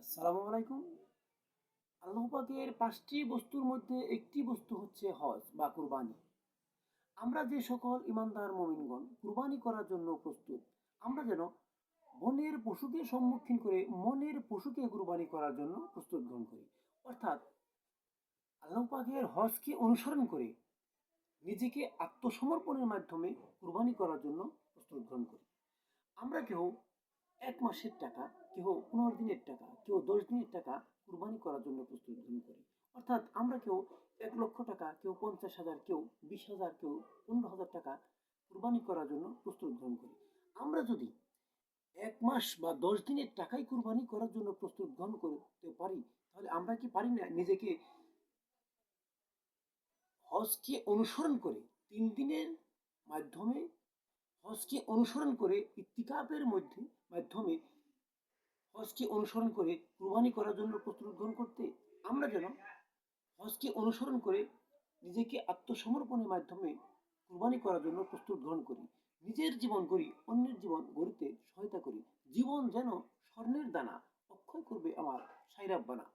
আসসালামু আলাইকুম। আল্লাহ পাকের ৫টি বস্তুর মধ্যে একটি বস্তু হচ্ছে হজ বা কুরবানি। আমরা যে সকল ইমানদার মুমিনগণ কুরবানি করার জন্য প্রস্তুত, আমরা যেন বনের পশুকে সম্মুখীন করে মনের পশুকে কুরবানি করার জন্য প্রস্তুত গ্রহণ করি। অর্থাৎ আল্লাহ পাকের হজকে অনুসরণ করে নিজেকে আত্মসমর্পণের মাধ্যমে কুরবানি করার জন্য প্রস্তুত গ্রহণ করি। আমরা কেউ ১ মাসের টাকা, কেউ ১৫ দিনের টাকা, কেউ ১০ দিনের টাকা কুরবানি করার জন্য প্রস্তুত গ্রহণ করি। অর্থাৎ আমরা কেউ ১ লক্ষ টাকা, কেউ ৫০,০০০, কেউ ২০,০০০, কেউ ১৫,০০০ টাকা কুরবানি করার জন্য প্রস্তুত গ্রহণ করি। আমরা যদি ১ মাস বা ১০ দিনের টাকাই কুরবানি করার জন্য প্রস্তুত গ্রহণ করতে পারি, তাহলে আমরা কি পারি না নিজেকে হজকে অনুসরণ করে ৩ দিনের মাধ্যমে হজকে অনুসরণ করে ইত্তিকাফের মাধ্যমে হজকে অনুসরণ করে কুরবানি করার জন্য প্রস্তুত গ্রহণ করতে? আমরা যেন হজকে অনুসরণ করে নিজেকে আত্মসমর্পণের মাধ্যমে কুরবানি করার জন্য প্রস্তুত গ্রহণ করি। নিজের জীবন গড়ি, অন্যের জীবন গড়িতে সহায়তা করি। জীবন যেন স্বর্ণের দানা, অক্ষয় করবে আমার সাই রাব্বানা।